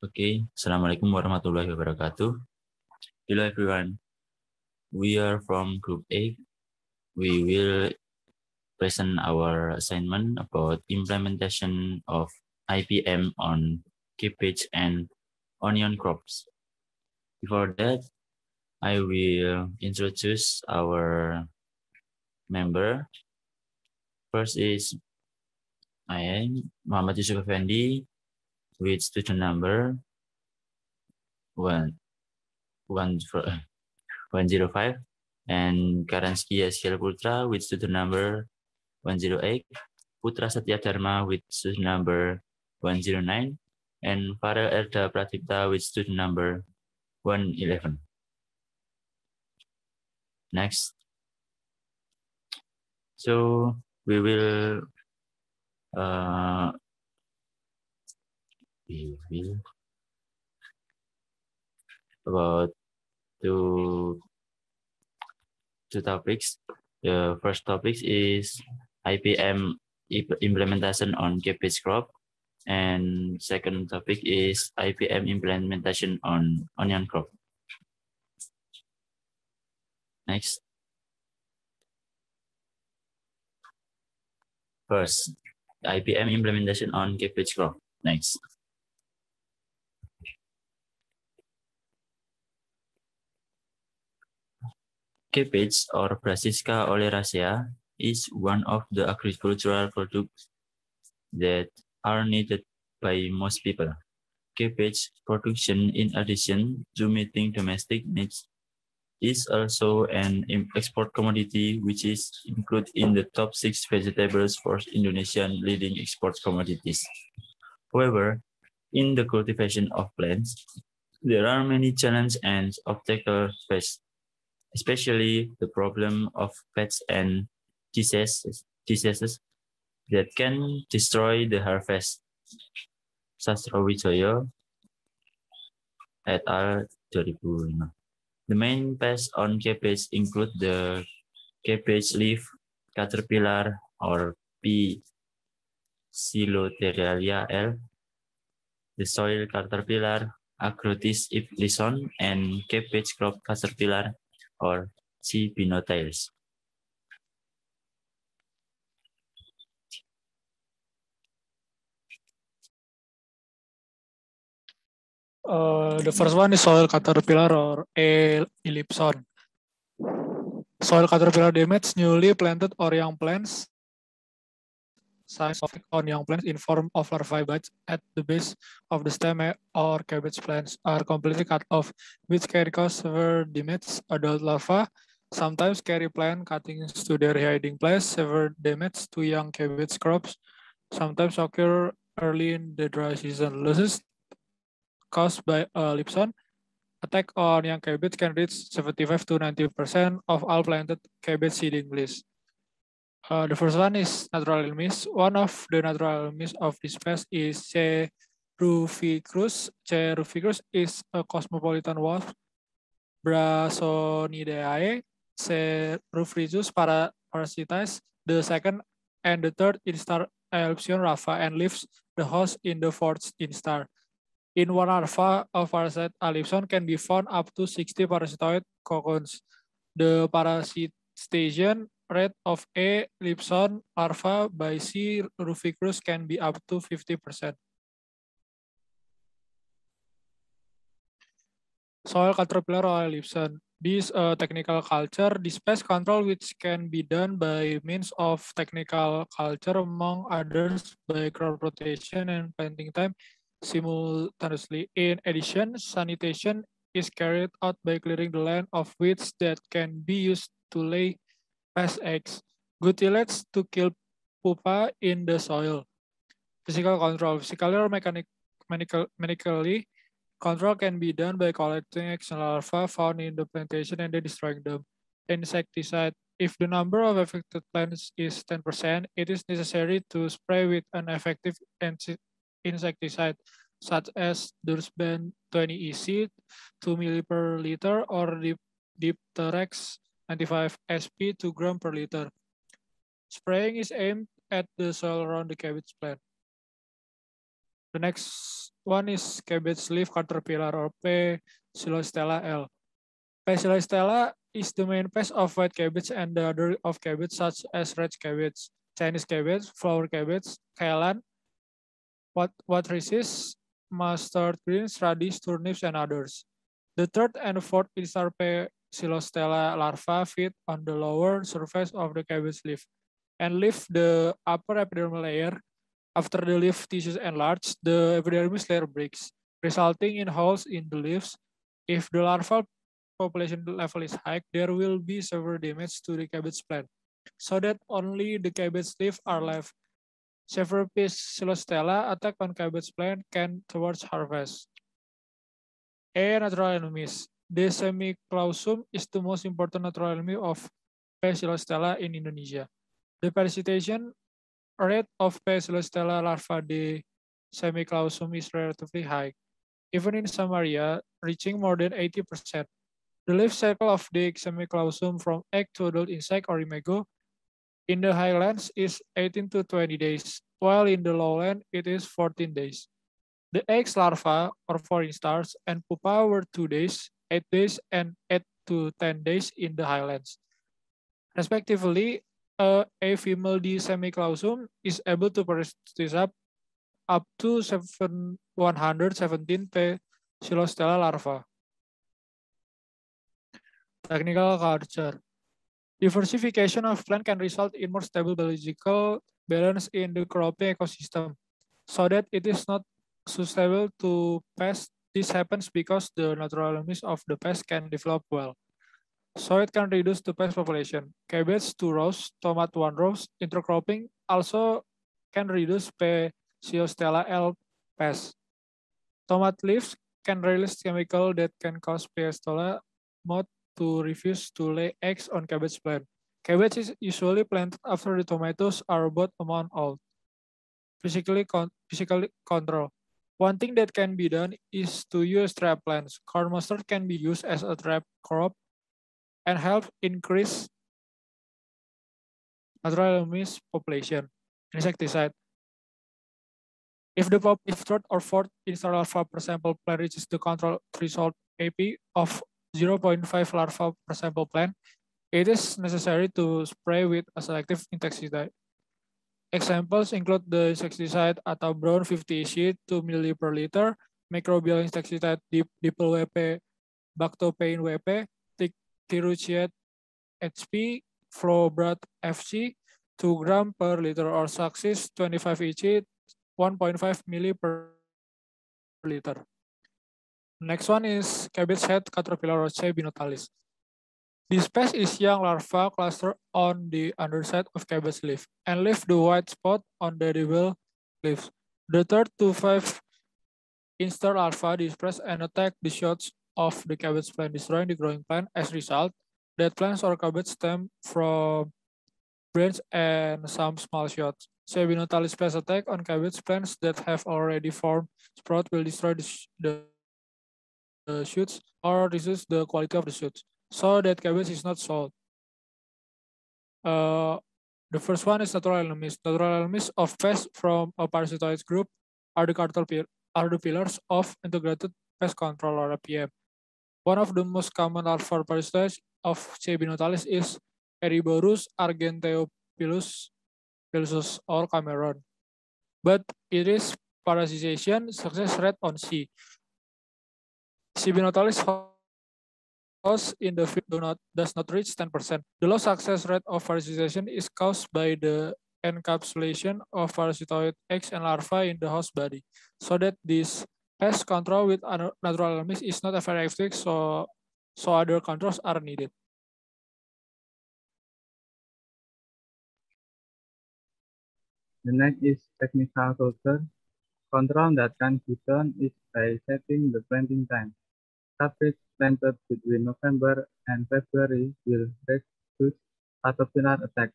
Okay, Assalamualaikum warahmatullahi wabarakatuh. Hello everyone. We are from Group A. We will present our assignment about implementation of IPM on cabbage and onion crops. Before that, I will introduce our member. First is I am Muhammad Yusuf Effendi with student number 105 and Karansky Askiel Putra with student number 108, Putra Satya Dharma with student number 109, and Farel Erda Pratipta with student number 111. Next. So we will about two topics. The first topic is IPM implementation on cabbage crop, and second topic is IPM implementation on onion crop. Next. First, IPM implementation on cabbage crop. Next. Cabbage or Brassica oleracea is one of the agricultural products that are needed by most people. Cabbage production, in addition to meeting domestic needs, is also an export commodity, which is included in the top 6 vegetables for Indonesian leading export commodities. However, in the cultivation of plants, there are many challenges and obstacles faced, especially the problem of pests and diseases that can destroy the harvest. Sastrowijoyo et al. 2005. The main pests on cabbage include the cabbage leaf caterpillar or P. Psilotherialia L, the soil caterpillar Agrotis iplyson, and cabbage crop caterpillar or C. binotails. The first one is soil caterpillar or A. ellipson. Soil caterpillar damage newly planted or young plants. Signs of on young plants in form of larvae bites at the base of the stem or cabbage plants are completely cut off, which can cause severe damage. Adult larvae sometimes carry plant cuttings to their hiding place. Severe damage to young cabbage crops sometimes occur early in the dry season. Losses caused by ellipson attack on young cabbage can reach 75 to 90% of all planted cabbage seedlings. The first one is natural enemies. One of the natural enemies of this pest is C. ruficus. C. ruficus is a cosmopolitan wasp, Brasonidae. C. ruficus parasitize the second and the third instar ellipsion larva and leaves the host in the fourth instar. In one larva, a parasite ellipson can be found up to 60 parasitoid cocoons. The parasitation rate of A. ellipson larva by C. ruficus can be up to 50%. Soil caterpillar or ellipson. This technical culture, this pest control which can be done by means of technical culture, among others by crop rotation and planting time simultaneously. In addition, sanitation is carried out by clearing the land of weeds that can be used to lay pest eggs. Good tillage to kill pupa in the soil. Physical control, physically or mechanically, control can be done by collecting external larvae found in the plantation and then destroying them. Insecticide. If the number of affected plants is 10%, it is necessary to spray with an effective insecticide, such as Dursban 20 EC, 2 ml per liter, or Dipterex 95 SP, 2 gram per liter. Spraying is aimed at the soil around the cabbage plant. The next one is cabbage leaf caterpillar or P. Psilostella L. P. Psilostella is the main pest of white cabbage and the other of cabbage such as red cabbage, Chinese cabbage, flower cabbage, kailan, what resist, mustard greens, radish, turnips, and others. The third and fourth instar P. Psilostella larvae feed on the lower surface of the cabbage leaf and leave the upper epidermal layer. After the leaf tissues enlarge, the epidermis layer breaks, resulting in holes in the leaves. If the larval population level is high, there will be severe damage to the cabbage plant, so that only the cabbage leaves are left. Severe Psilostella attack on cabbage plant can towards harvest. A natural enemies. The Semiclausum is the most important natural enemy of P. Psilostella in Indonesia. The parasitation rate of P. Psilostella larva de Semiclausum is relatively high, even in some area, reaching more than 80%. The life cycle of the Semiclausum from egg to adult insect or imago in the highlands is 18 to 20 days, while in the lowland it is 14 days. The eggs, larva, or foreign stars, and pupa were 2 days, 8 days, and 8 to 10 days in the highlands. Respectively, a female D. semiclausum is able to parasitize up to 117 P. Psilostella larva. Technical culture. Diversification of plant can result in more stable biological balance in the cropping ecosystem, so that it is not susceptible to pests. This happens because the natural enemies of the pest can develop well. So it can reduce the pest population. Cabbage 2 rows, tomato 1 rows, intercropping also can reduce P. Psilostella L pest. Tomato leaves can release chemical that can cause P. Psilostella moth to refuse to lay eggs on cabbage plant. Cabbage is usually planted after the tomatoes are about a month old. Physical control. One thing that can be done is to use trap plants. Corn mustard can be used as a trap crop and help increase natural enemies population. Insecticide. If the third or fourth instar larva per sample plant reaches the control threshold AP of 0.5 larva per sample plant, it is necessary to spray with a selective insecticide. Examples include the insecticide Atabron 50 EC 2 ml per liter, microbial insecticide Dipel WP, Bactopain WP, Tiruchiet HP, Flowbrat FC, 2 gram per liter, or Success 25 EC 1.5 ml per liter. Next one is cabbage head caterpillar or C. binotalis. This pest is young larva cluster on the underside of cabbage leaf and leave the white spot on the edible leaves. The 3rd to 5 instar larva disperse and attack the shoots of the cabbage plant, destroying the growing plant. As a result, dead plants or cabbage stem from branch and some small shoots. C. binotalis pest attack on cabbage plants that have already formed sprout will destroy the shoots or reduce the quality of the shoots, so that cabbage is not sold. The first one is natural enemies. Natural enemies of pests from a parasitoid group are the pillars of integrated pest control or APM. One of the most common larval parasitoids of C. binotalis is Eriborus argenteopilus or Cameron, but it is parasitization success rate on C. C. binotalis host in the field does not reach 10%. The low success rate of parasitization is caused by the encapsulation of parasitoid eggs and larvae in the host body, so that this pest control with natural enemies is not very effective, so other controls are needed. The next is technical culture. Control that can be done is by setting the planting time. Cabbage planted between November and February will reduce caterpillar attacks.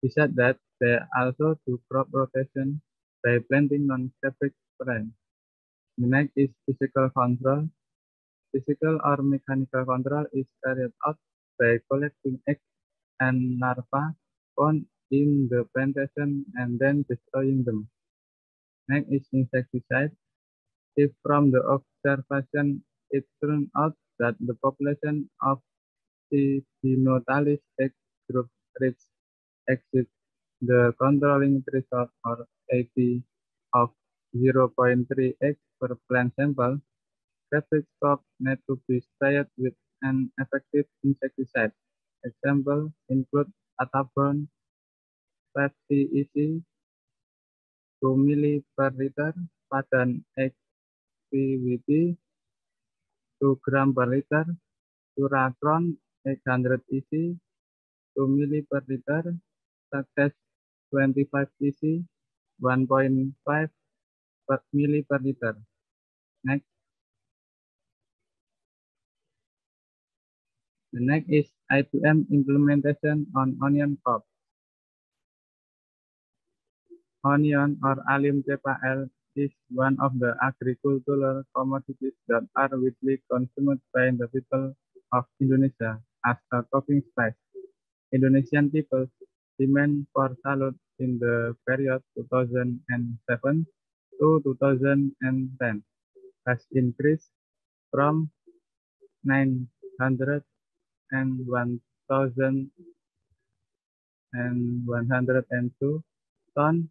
Besides that, they also do crop rotation by planting non-cabbage plants. The next is physical control. Physical or mechanical control is carried out by collecting eggs and larvae found in the plantation and then destroying them. Next is insecticide. If from the observation it turns out that the population of the Dinotalis X group exceeds the controlling threshold or 80 of 0.3x per plant sample, Cabbage crop need to be sprayed with an effective insecticide. Examples include Atabon 50 EC 2 ml per liter, Padan XPVT 2 gram per liter, Suracron 800 EC 2 ml per liter, Success 25 EC 1.5 per ml per liter. Next, the next is IPM implementation on onion crop. Onion or Allium cepa is one of the agricultural commodities that are widely consumed by the people of Indonesia as a cooking spice. Indonesian people's demand for salad in the period 2007 to 2010 has increased from 900 and 1,102 tons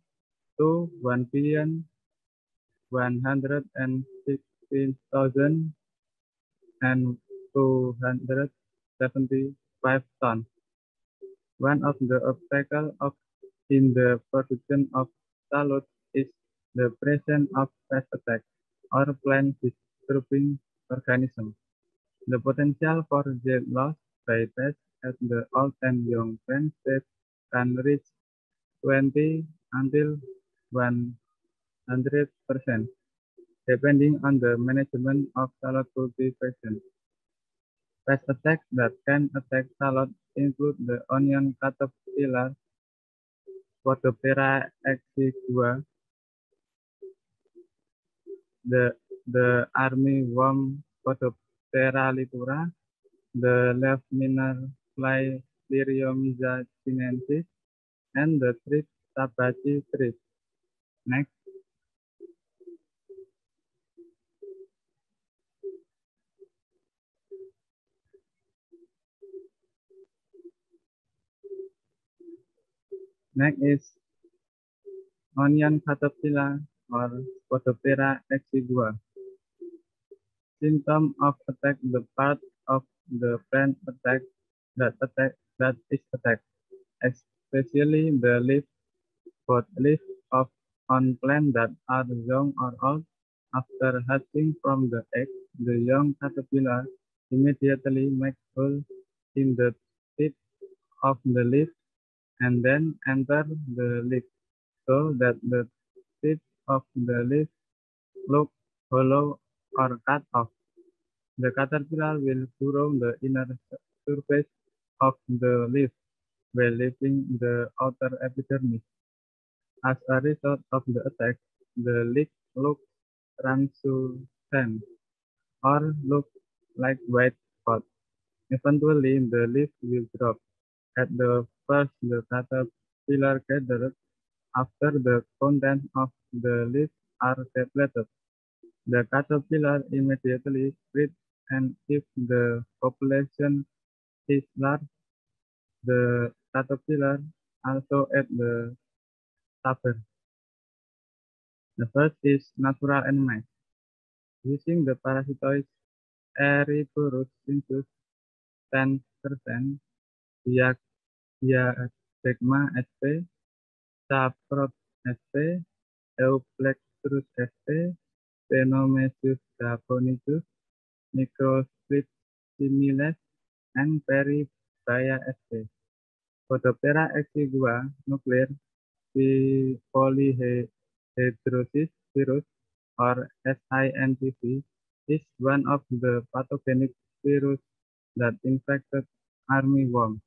to 1,116,275 tons. One of the obstacles in the production of salad is the presence of pest attacks or plant-disturbing organisms. The potential for yield loss by pests at the old and young plant stage can reach 20 until 100%, depending on the management of salad cultivation. Pest attacks that can attack salad include the onion caterpillar, Podoptera exigua, the armyworm Podoptera litura, the leaf miner fly Liriomyza chinensis, and the thrips Tabaci thrips. Next. Next is onion caterpillar or Podoptera exigua. Symptom of attack: the part of the plant that is attacked, especially the leaf, both leaves of on plants that are young or old. After hatching from the egg, the young caterpillar immediately makes holes in the tip of the leaf and then enter the leaf, so that the tip of the leaf looks hollow or cut off. The caterpillar will burrow the inner surface of the leaf while leaving the outer epidermis. As a result of the attack, the leaf looks translucent or looks like white spot. Eventually, the leaf will drop. At the first, the caterpillar gathers after the contents of the leaf are depleted. The caterpillar immediately spreads, and if the population is large, the caterpillar also eats the supper. The first is natural enemies. Using the parasitoid Eriborus sinus 10%, Diadegma sp, Saprot sp, Euplectrus sp, Phenomesius japonicus, Microsplit similes, and Peribaya sp. Podoptera exigua nuclear polyhedrosis virus or SINPV is one of the pathogenic virus that infected armyworm.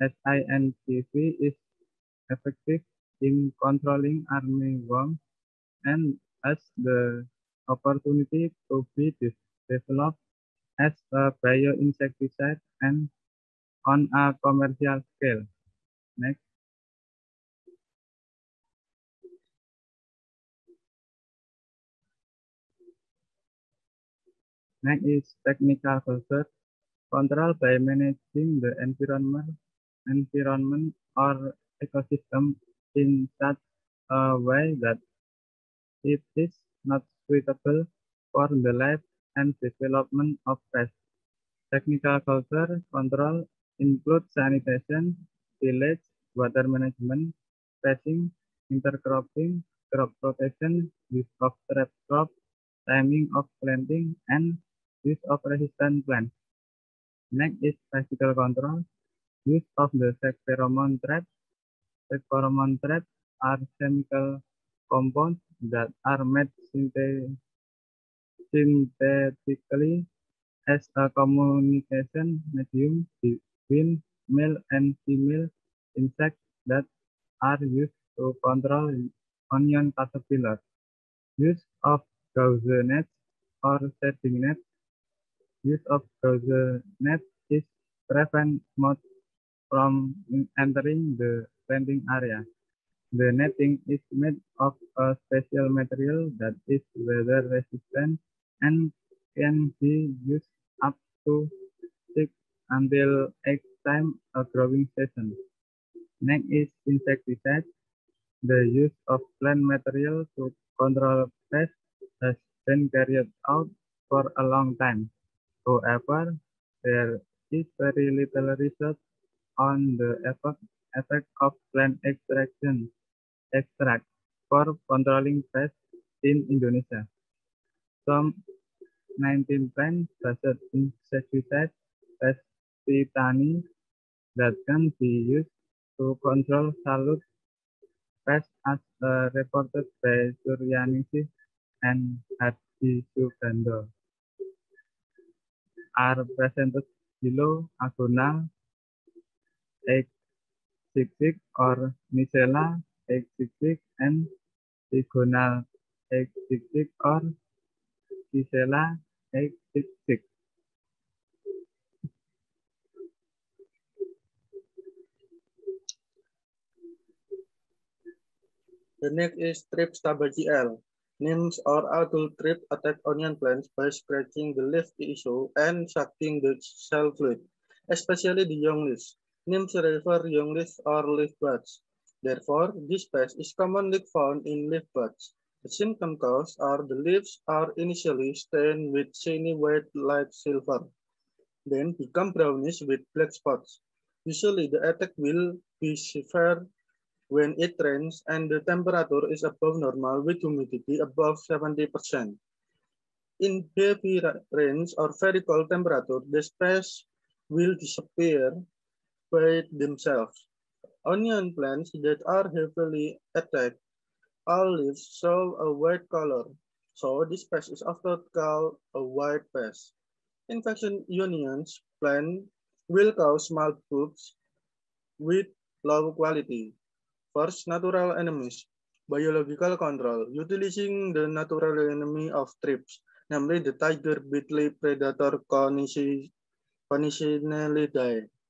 SINPV is effective in controlling armyworm and has the opportunity to be developed as a bioinsecticide and on a commercial scale. Next. Next is technical culture, control by managing the environment or ecosystem in such a way that it is not suitable for the life and development of pests. Technical culture control includes sanitation, tillage, water management, spacing, intercropping, crop rotation, use of trap crop, timing of planting, and use of resistant plants. Next is physical control, use of the sex pheromone traps. Sex pheromone traps are chemical compounds that are made synthetically as a communication medium between male and female insects that are used to control onion caterpillars. Use of gauze nets or setting nets. Use of gauze nets is prevent moths from entering the planting area. The netting is made of a special material that is weather resistant and can be used up to 6 until 8 times a growing season. Next is insecticide. The use of plant material to control pests has been carried out for a long time. However, there is very little research on the effect of plant extract for controlling pests in Indonesia. Some 19 plant-based insecticides, pestitani, that can be used to control salute pests as reported by Suryanisis and Hadi Sugando are presented below. Agonal 866 or Nicella 866 and Digonal 866 or Gisela 866. The next is Thrips tabagiel. Nymphs or adult thrips attack onion plants by scratching the leaf tissue and sucking the cell fluid, especially the young leaves. Nymphs refer young leaves or leaf buds. Therefore, this pest is commonly found in leaf buds. The symptom cause are the leaves are initially stained with shiny white like silver, then become brownish with black spots. Usually, the attack will be severe when it rains and the temperature is above normal with humidity above 70%. In heavy rains or very cold temperature, the species will disappear by themselves. Onion plants that are heavily attacked, all leaves show a white color, so this pest is often called a white pest. Infection onions plant will cause small bulbs with low quality. First, natural enemies. Biological control. Utilizing the natural enemy of thrips, namely the tiger beetle predator Conicinidae.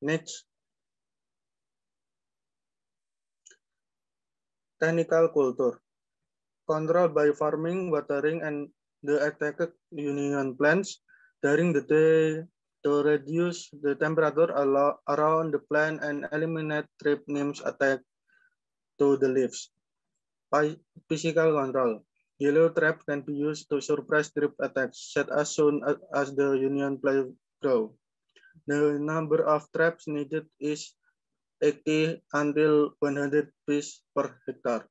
Next. Technical culture. Control by farming, watering, and the attacked union plants during the day to reduce the temperature around the plant and eliminate thrip nymphs attack to the leaves. Physical control. Yellow trap can be used to suppress thrip attacks set as soon as the union plant grow. The number of traps needed is 80 until 100 pieces per hectare.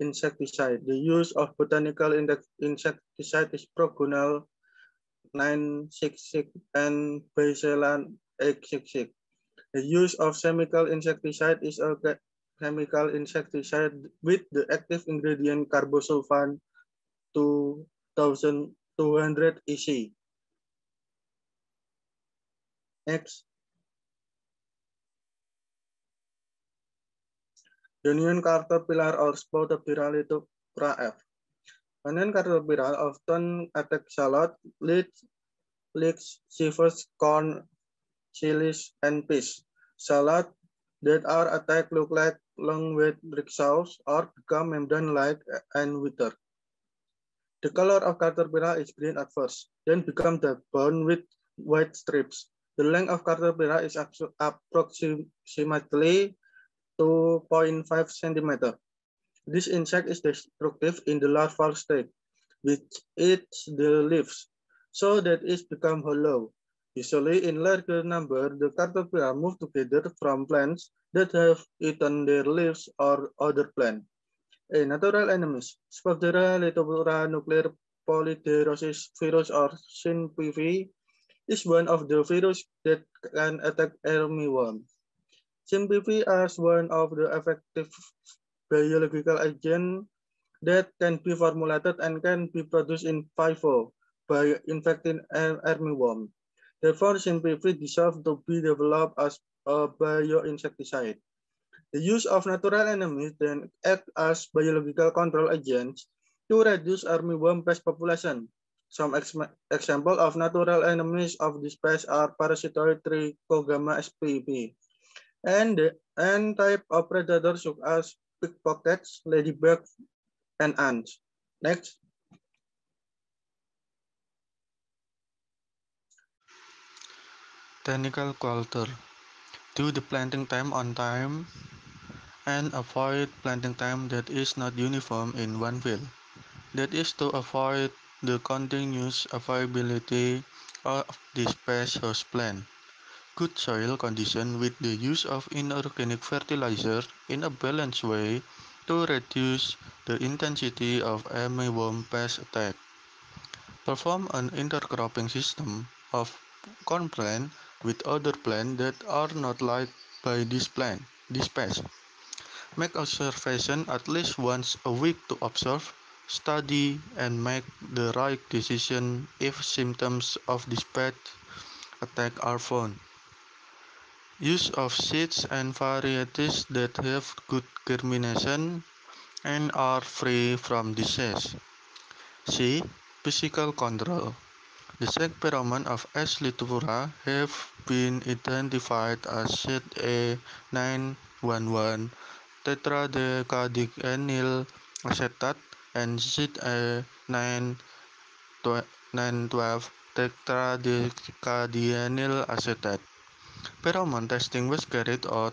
Insecticide. The use of botanical insecticide is Progonal 966 and Baselan 866. The use of chemical insecticide is a chemical insecticide with the active ingredient carbosulfan 2200 EC. Next. Union caterpillar or spotted Viralitoptera F. Union caterpillar often attack shallot, leeks, sieves, corn, chilies, and peas. Shallot that are attacked look like long white rickshaws or become membrane-like and wither. The color of caterpillar is green at first, then become dark brown with white strips. The length of caterpillar is approximately 2.5 centimeter. This insect is destructive in the larval state, which eats the leaves, so that it becomes hollow. Usually, in larger number, the caterpillar move together from plants that have eaten their leaves or other plant. A natural enemies, Sphagnera lithophora nuclear polyderosis virus or SNPV, is one of the virus that can attack armyworm. SNPV is one of the effective biological agent that can be formulated and can be produced in vivo by infecting armyworm. Therefore, SNPV deserves to be developed as a bioinsecticide. The use of natural enemies then act as biological control agents to reduce armyworm pest population. Some examples of natural enemies of this pest are parasitoid Trichogama spp and type of predators such as pickpockets, ladybugs, and ants. Next. Technical culture. Do the planting time on time and avoid planting time that is not uniform in one field. That is to avoid the continuous availability of this pest host plant. Good soil condition with the use of inorganic fertilizer in a balanced way to reduce the intensity of armyworm pest attack. Perform an intercropping system of corn plant with other plants that are not liked by this pest. Make observation at least once a week to observe, study, and make the right decision if symptoms of this pest attack are found. Use of seeds and varieties that have good germination and are free from disease. C. Physical control. The sex pheromone of S. litovora have been identified as ZA911 tetradecadienyl acetate and ZA912 tetradecadienyl acetate. Pheromone testing was carried out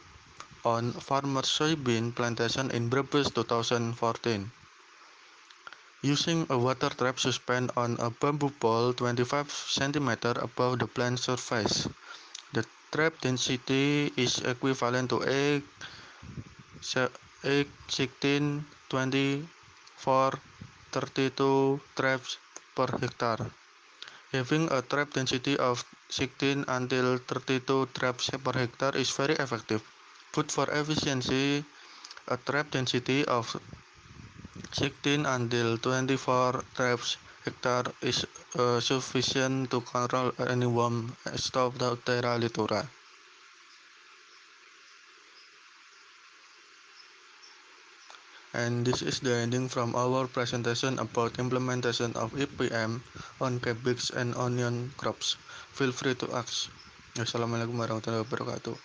on farmer soybean plantation in Brebes 2014. Using a water trap suspended on a bamboo pole 25 cm above the plant surface. The trap density is equivalent to 16, 24, 32 traps per hectare. Having a trap density of 16 until 32 traps per hectare is very effective, but for efficiency, a trap density of 16 until 24 traps hectare is sufficient to control any worm Staphylococcus lithophora. And this is the ending from our presentation about implementation of EPM on cabbage and onion crops. Feel free to ask. Wassalamualaikum warahmatullahi wabarakatuh.